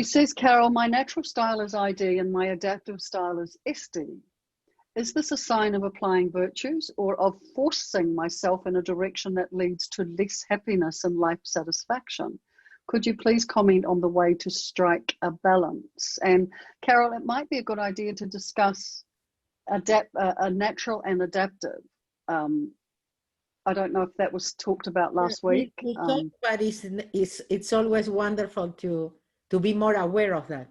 She says, Carol, my natural style is ID and my adaptive style is SD. Is this a sign of applying virtues or of forcing myself in a direction that leads to less happiness and life satisfaction? Could you please comment on the way to strike a balance? And Carol, it might be a good idea to discuss a natural and adaptive. I don't know if that was talked about last week. We talked, but it's always wonderful to be more aware of that.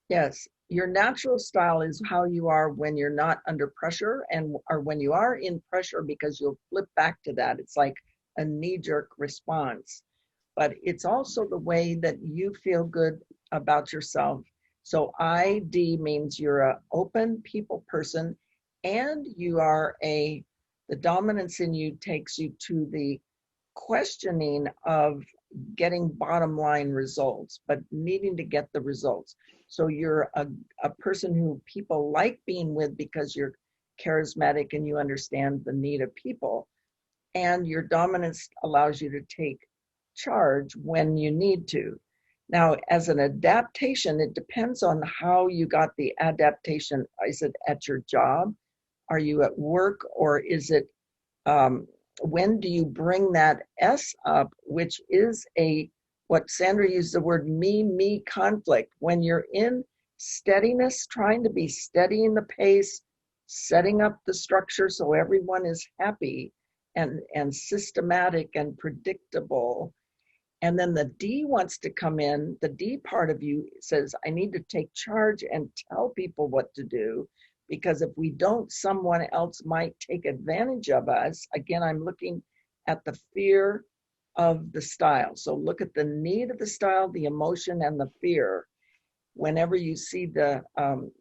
Yes, your natural style is how you are when you're not under pressure, or when you are in pressure, because you'll flip back to that. It's like a knee-jerk response. But it's also the way that you feel good about yourself. So ID means you're an open people person, and you are the dominance in you takes you to the questioning of getting bottom line results, but needing to get the results. So you're a person who people like being with because you're charismatic and you understand the need of people. And your dominance allows you to take charge when you need to. Now, as an adaptation, it depends on how you got the adaptation. Is it at your job? Are you at work? Or is it, when do you bring that S up, which is what Sandra used the word me conflict. When you're in steadiness, trying to be steady in the pace, setting up the structure so everyone is happy and systematic and predictable. And then the D wants to come in. The D part of you says, I need to take charge and tell people what to do, because if we don't, someone else might take advantage of us. Again, I'm looking at the fear of the style. So look at the need of the style, the emotion, and the fear. Whenever you see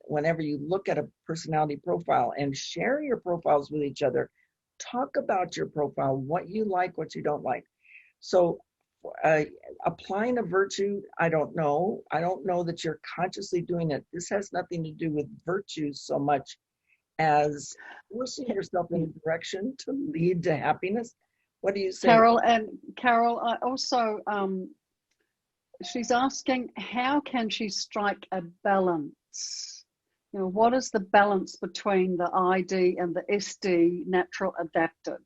whenever you look at a personality profile and share your profiles with each other, talk about your profile, what you like, what you don't like. So applying a virtue, I don't know. I don't know that you're consciously doing it. This has nothing to do with virtues so much as forcing yourself in a direction to lead to happiness. What do you say? Carol, I also, she's asking, how can she strike a balance? You know, what is the balance between the ID and the SD, natural adaptive?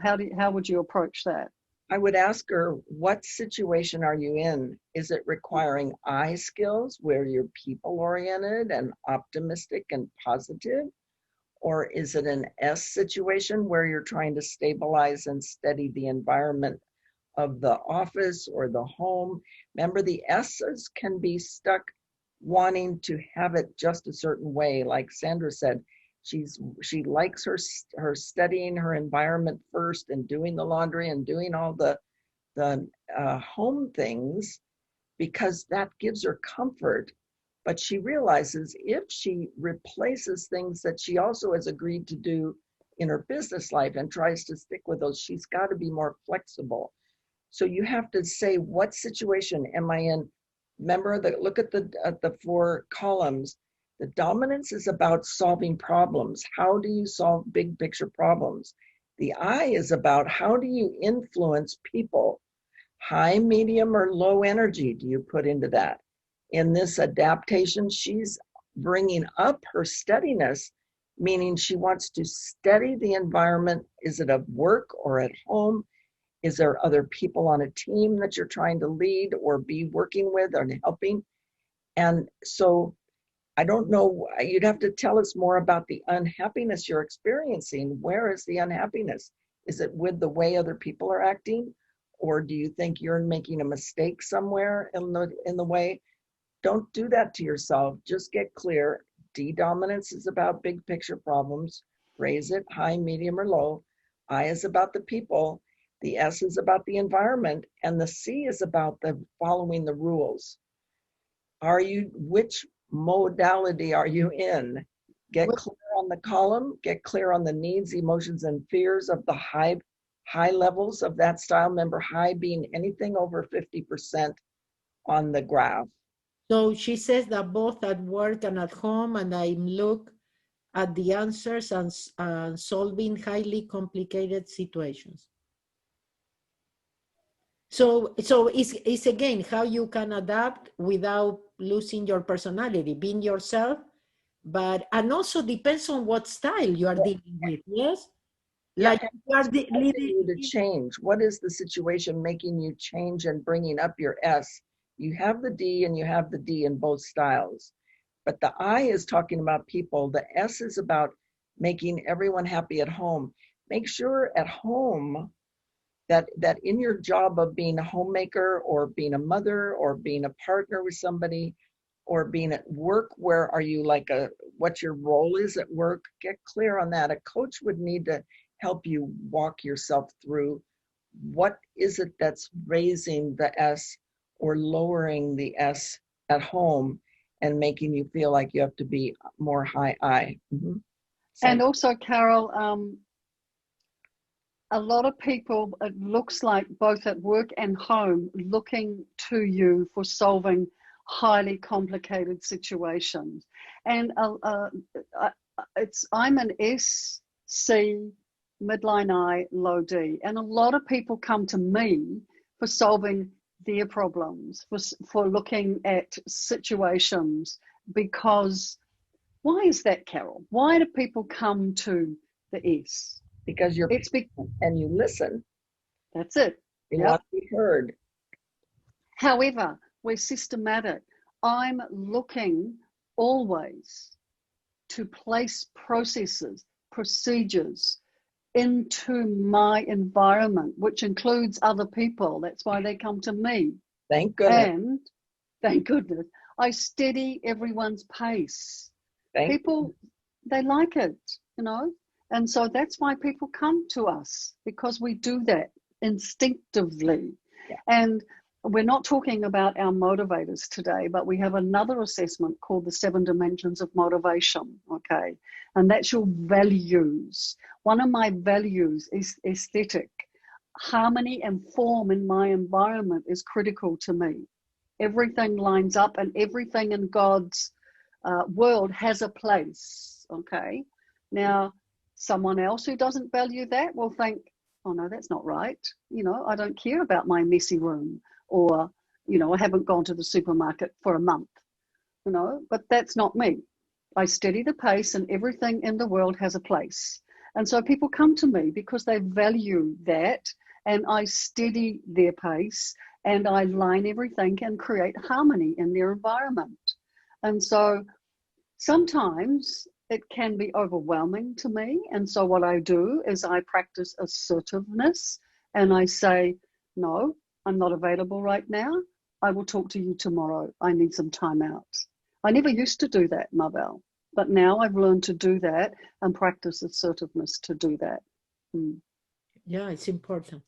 How would you approach that? I would ask her, what situation are you in? Is it requiring I skills where you're people oriented and optimistic and positive? Or is it an S situation where you're trying to stabilize and steady the environment of the office or the home? Remember, the S's can be stuck wanting to have it just a certain way. Like Sandra said, she likes her studying her environment first and doing the laundry and doing all the home things, because that gives her comfort. But she realizes if she replaces things that she also has agreed to do in her business life and tries to stick with those, she's got to be more flexible. So you have to say, what situation am I in? Remember, look at the 4 columns. The dominance is about solving problems. How do you solve big picture problems? The I is about how do you influence people? High, medium, or low energy do you put into that? In this adaptation, she's bringing up her steadiness, meaning she wants to steady the environment. Is it at work or at home? Is there other people on a team that you're trying to lead or be working with or helping? And so I don't know, you'd have to tell us more about the unhappiness you're experiencing. Where is the unhappiness? Is it with the way other people are acting? Or do you think you're making a mistake somewhere in the way? Don't do that to yourself. Just get clear. D dominance is about big picture problems. Raise it, high, medium, or low. I is about the people. The S is about the environment. And the C is about following the rules. Which modality are you in? Get clear on the column, get clear on the needs, emotions, and fears of the high levels of that style. Remember, high being anything over 50% on the graph. So she says that both at work and at home, and I look at the answers and solving highly complicated situations. So it's again how you can adapt without losing your personality, being yourself, and also depends on what style you are dealing with. Yes, Yeah, like and you are what's causing leading. you to change? What is the situation making you change and bringing up your S? You have the D and you have the D in both styles. But the I is talking about people. The S is about making everyone happy at home. Make sure at home that in your job of being a homemaker or being a mother or being a partner with somebody or being at work, where are you what your role is at work? Get clear on that. A coach would need to help you walk yourself through what is it that's raising the S or lowering the S at home and making you feel like you have to be more high I. Mm-hmm. And also, Carol, a lot of people, it looks like both at work and home, looking to you for solving highly complicated situations. And I'm an S, C, midline I, low D. And a lot of people come to me for solving their problems, for looking at situations, because why is that, Carol? Why do people come to the S? Because you're and you listen. That's it. You want to be heard. However, we're systematic. I'm looking always to place processes, procedures into my environment, which includes other people. That's why they come to me. Thank goodness. And thank goodness, I steady everyone's pace. People, they like it, you know? And so that's why people come to us, because we do that instinctively. Yeah. And we're not talking about our motivators today, but we have another assessment called the 7 dimensions of motivation, okay? And that's your values. One of my values is aesthetic. Harmony and form in my environment is critical to me. Everything lines up, and everything in God's world has a place, okay? Now, someone else who doesn't value that will think, oh no, that's not right. You know, I don't care about my messy room, or, you know, I haven't gone to the supermarket for a month, you know, but that's not me. I steady the pace, and everything in the world has a place. And so people come to me because they value that, and I steady their pace, and I line everything and create harmony in their environment. And so sometimes it can be overwhelming to me. And so what I do is I practice assertiveness, and I say, no, I'm not available right now. I will talk to you tomorrow. I need some time out. I never used to do that, Mabel, but now I've learned to do that and practice assertiveness to do that. Yeah, it's important.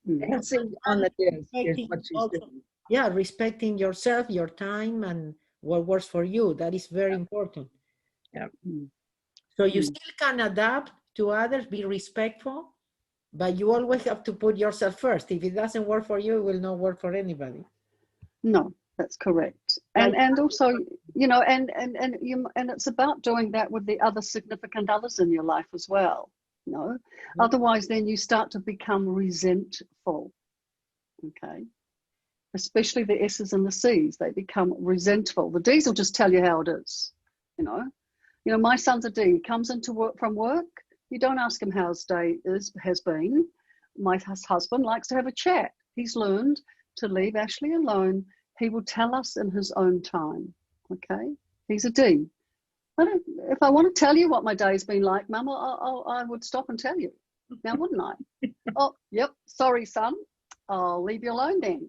Dancing on the disc is what she's doing. Yeah, respecting yourself, your time, and what works for you. That is very important. Yeah. So you still can adapt to others, be respectful, but you always have to put yourself first. If it doesn't work for you, it will not work for anybody. No, that's correct. And also, you know, and it's about doing that with the other significant others in your life as well. You know, otherwise then you start to become resentful. Okay. Especially the S's and the C's, they become resentful. The D's will just tell you how it is. You know, my son's a D. He comes into work from work. You don't ask him how his day has been. My husband likes to have a chat. He's learned to leave Ashley alone. He will tell us in his own time. Okay, he's a D. If I want to tell you what my day's been like, Mum, I would stop and tell you. Now, wouldn't I? Oh, yep. Sorry, son. I'll leave you alone then.